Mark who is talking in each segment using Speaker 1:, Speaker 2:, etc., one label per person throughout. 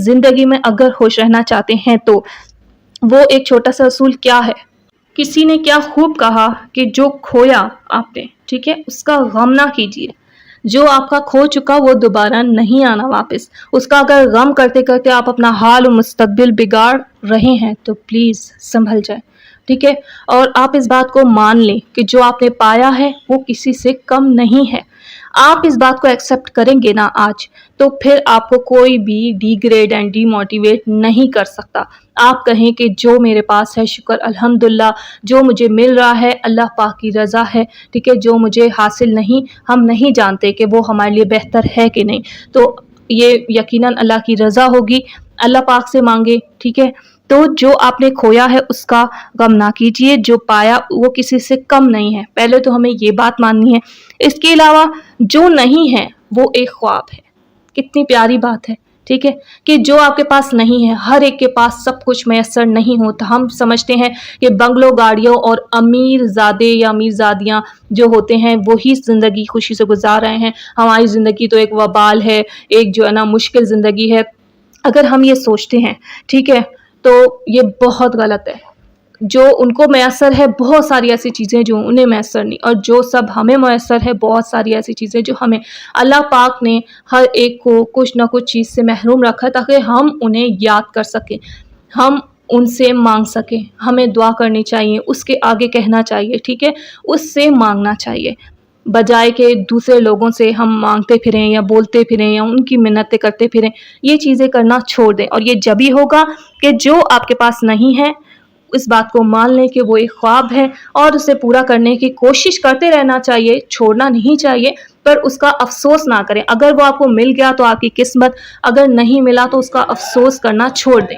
Speaker 1: ज़िंदगी में अगर खुश रहना चाहते हैं तो वो एक छोटा सा असूल क्या है? किसी ने क्या खूब कहा कि जो खोया आपने, ठीक है, उसका गम ना कीजिए। जो आपका खो चुका वो दोबारा नहीं आना वापस। उसका अगर गम करते करते आप अपना हाल और मुस्तकबिल बिगाड़ रहे हैं तो प्लीज़ संभल जाए, ठीक है। और आप इस बात को मान लें कि जो आपने पाया है वो किसी से कम नहीं है। आप इस बात को एक्सेप्ट करेंगे ना आज, तो फिर आपको कोई भी डिग्रेड एंड डीमोटिवेट नहीं कर सकता। आप कहें कि जो मेरे पास है शुक्र अल्हम्दुलिल्लाह, जो मुझे मिल रहा है अल्लाह पाक की रज़ा है, ठीक है। जो मुझे हासिल नहीं, हम नहीं जानते कि वो हमारे लिए बेहतर है कि नहीं, तो ये यकीनन अल्लाह की रज़ा होगी। अल्लाह पाक से मांगे, ठीक है। तो जो आपने खोया है उसका गम ना कीजिए, जो पाया वो किसी से कम नहीं है। पहले तो हमें ये बात माननी है। इसके अलावा जो नहीं है वो एक ख्वाब है। कितनी प्यारी बात है, ठीक है, कि जो आपके पास नहीं है, हर एक के पास सब कुछ मैसर नहीं होता। हम समझते हैं कि बंगलों, गाड़ियों और अमीर ज़ादे या अमीर ज़ादियाँ जो होते हैं वही ज़िंदगी खुशी से गुजार रहे हैं। हमारी ज़िंदगी तो एक वबाल है, एक जो है ना मुश्किल ज़िंदगी है। अगर हम ये सोचते हैं, ठीक है, तो ये बहुत गलत है। जो उनको मैसर है बहुत सारी ऐसी चीज़ें जो उन्हें मैसर नहीं, और जो सब हमें मैसर है बहुत सारी ऐसी चीज़ें जो हमें, अल्लाह पाक ने हर एक को कुछ ना कुछ चीज़ से महरूम रखा है ताकि हम उन्हें याद कर सकें, हम उनसे मांग सकें। हमें दुआ करनी चाहिए, उसके आगे कहना चाहिए, ठीक है, उससे मांगना चाहिए, बजाय के दूसरे लोगों से हम मांगते फिरें या बोलते फिरें या उनकी मिन्नतें करते फिरें। ये चीज़ें करना छोड़ दें। और ये जब ही होगा कि जो आपके पास नहीं है इस बात को मान लें कि वो एक ख्वाब है और उसे पूरा करने की कोशिश करते रहना चाहिए, छोड़ना नहीं चाहिए, पर उसका अफसोस ना करें। अगर वो आपको मिल गया तो आपकी किस्मत, अगर नहीं मिला तो उसका अफसोस करना छोड़ दें।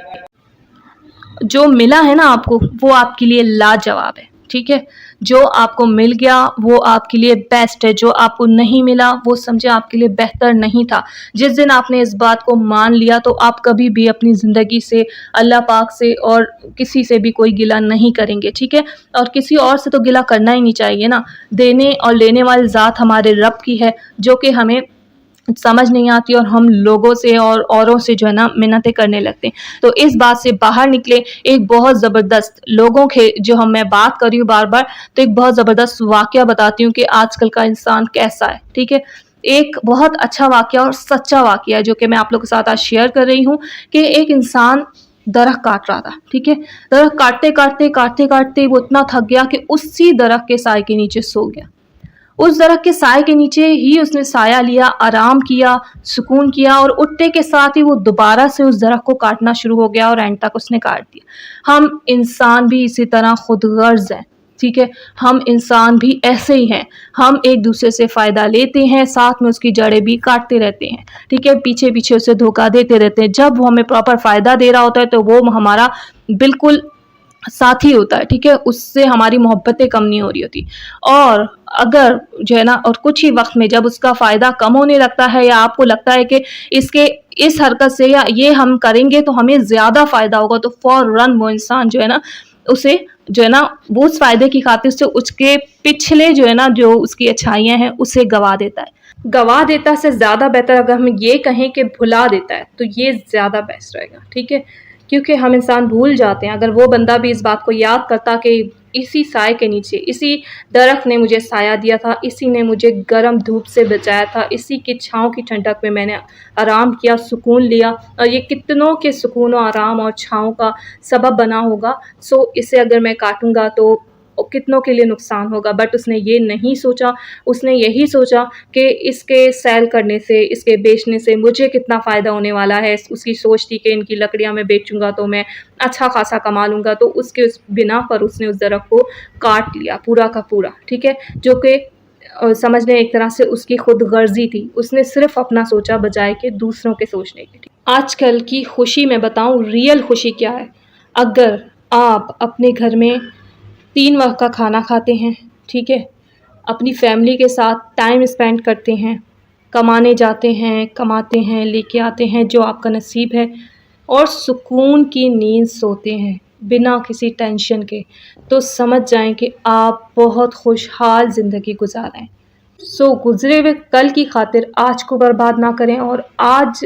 Speaker 1: जो मिला है ना आपको वो आपके लिए लाजवाब है, ठीक है। जो आपको मिल गया वो आपके लिए बेस्ट है, जो आपको नहीं मिला वो समझे आपके लिए बेहतर नहीं था। जिस दिन आपने इस बात को मान लिया तो आप कभी भी अपनी ज़िंदगी से, अल्लाह पाक से और किसी से भी कोई गिला नहीं करेंगे, ठीक है। और किसी और से तो गिला करना ही नहीं चाहिए ना। देने और लेने वाली ज़ात हमारे रब की है जो कि हमें समझ नहीं आती और हम लोगों से और औरों से जो है ना मिन्नतें करने लगते हैं। तो इस बात से बाहर निकले। एक बहुत ज़बरदस्त लोगों के जो मैं बात कर रही हूँ बार बार, तो एक बहुत ज़बरदस्त वाक़या बताती हूँ कि आजकल का इंसान कैसा है, ठीक है। एक बहुत अच्छा वाक़या और सच्चा वाक़या है जो कि मैं आप लोगों के साथ आज शेयर कर रही हूँ कि एक इंसान दरख्त काट रहा था, ठीक है। दरख्त काटते वो इतना थक गया कि उसी दरख्त के साए के नीचे सो गया। उस दरख्त के साए के नीचे ही उसने साया लिया, आराम किया, सुकून किया, और उठते के साथ ही वो दोबारा से उस दरख्त को काटना शुरू हो गया और एंड तक उसने काट दिया। हम इंसान भी इसी तरह खुदगर्ज हैं, ठीक है। हम इंसान भी ऐसे ही हैं। हम एक दूसरे से फ़ायदा लेते हैं, साथ में उसकी जड़ें भी काटते रहते हैं, ठीक है। पीछे पीछे उसे धोखा देते रहते हैं। जब वो हमें प्रॉपर फ़ायदा दे रहा होता है तो वो हमारा बिल्कुल साथी होता है, ठीक है। उससे हमारी मोहब्बतें कम नहीं हो रही होती। और अगर जो है ना, और कुछ ही वक्त में जब उसका फ़ायदा कम होने लगता है या आपको लगता है कि इसके इस हरकत से या ये हम करेंगे तो हमें ज़्यादा फ़ायदा होगा, तो फ़ौरन वो इंसान जो है ना उसे जो है ना वो उस फ़ायदे की खातिर से उसके पिछले जो है ना जो उसकी अच्छाइयाँ हैं उसे गवा देता है। गवा देता से ज़्यादा बेहतर अगर हम ये कहें कि भुला देता है तो ये ज़्यादा बेस्ट रहेगा, ठीक है। क्योंकि हम इंसान भूल जाते हैं। अगर वो बंदा भी इस बात को याद करता कि इसी साए के नीचे, इसी दरख्त ने मुझे साया दिया था, इसी ने मुझे गर्म धूप से बचाया था, इसी की छाँव की ठंडक में मैंने आराम किया, सुकून लिया, और ये कितनों के सुकून और आराम और छाँव का सबब बना होगा। सो इसे अगर मैं काटूँगा तो कितनों के लिए नुकसान होगा। बट उसने ये नहीं सोचा। उसने यही सोचा कि इसके सेल करने से, इसके बेचने से मुझे कितना फ़ायदा होने वाला है। उसकी सोच थी कि इनकी लकड़ियाँ मैं बेचूँगा तो मैं अच्छा खासा कमा लूँगा। तो उसके उस बिना पर उसने उस दरख्त को काट लिया पूरा का पूरा, ठीक है। जो कि समझ लें एक तरह से उसकी खुदगर्जी थी। उसने सिर्फ अपना सोचा बजाय के दूसरों के सोचने की। आजकल की खुशी मैं बताऊँ रियल खुशी क्या है। अगर आप अपने घर में 3 वक्त का खाना खाते हैं, ठीक है, अपनी फैमिली के साथ टाइम स्पेंड करते हैं, कमाने जाते हैं, कमाते हैं, लेके आते हैं जो आपका नसीब है, और सुकून की नींद सोते हैं बिना किसी टेंशन के, तो समझ जाएं कि आप बहुत खुशहाल ज़िंदगी गुजार रहे हैं। सो गुजरे हुए कल की खातिर आज को बर्बाद ना करें और आज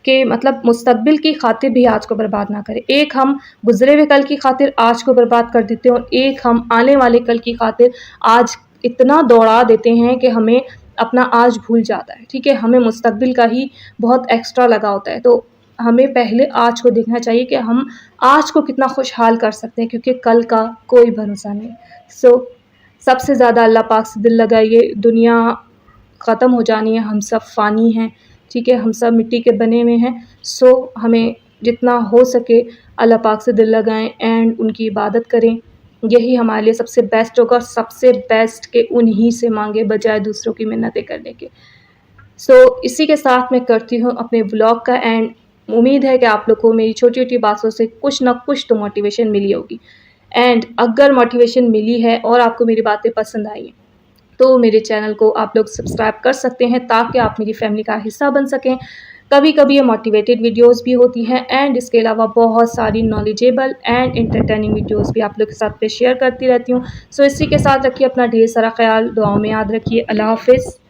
Speaker 1: کہ مطلب مستقبل کی خاطر بھی آج کو برباد نہ کریں. ایک ہم گزرے ہوئے کل کی خاطر آج کو برباد کر دیتے ہیں، اور ایک ہم آنے والے کل کی خاطر آج اتنا دوڑا دیتے ہیں کہ ہمیں اپنا آج بھول جاتا ہے. ٹھیک ہے، ہمیں مستقبل کا ہی بہت ایکسٹرا لگا ہوتا ہے. تو ہمیں پہلے آج کو دیکھنا چاہیے کہ ہم آج کو کتنا خوشحال کر سکتے ہیں، کیونکہ کل کا کوئی بھروسہ نہیں. سب سے زیادہ اللہ پاک سے دل لگائیے. دنیا ختم ہو جانی ہے، ہم سب فانی ہیں. ٹھیک ہے، ہم سب مٹی کے بنے ہوئے ہیں. ہمیں جتنا ہو سکے اللہ پاک سے دل لگائیں اینڈ ان کی عبادت کریں. یہی ہمارے لیے سب سے بیسٹ ہوگا، اور سب سے بیسٹ کہ انہی سے مانگے بجائے دوسروں کی منتیں کرنے کے. اسی کے ساتھ میں کرتی ہوں اپنے بلاگ کا اینڈ. امید ہے کہ آپ لوگ کو میری چھوٹی چھوٹی باتوں سے کچھ نہ کچھ تو موٹیویشن ملی ہوگی. اینڈ اگر موٹیویشن ملی ہے اور آپ کو میری باتیں پسند آئی ہیں تو میرے چینل کو آپ لوگ سبسکرائب کر سکتے ہیں، تاکہ آپ میری فیملی کا حصہ بن سکیں. کبھی کبھی یہ موٹیویٹیڈ ویڈیوز بھی ہوتی ہیں، اینڈ اس کے علاوہ بہت ساری نالجیبل اینڈ انٹرٹیننگ ویڈیوز بھی آپ لوگ کے ساتھ شیئر کرتی رہتی ہوں. اسی کے ساتھ رکھیے اپنا ڈھیر سارا خیال، دعاؤں میں یاد رکھیے. اللہ حافظ.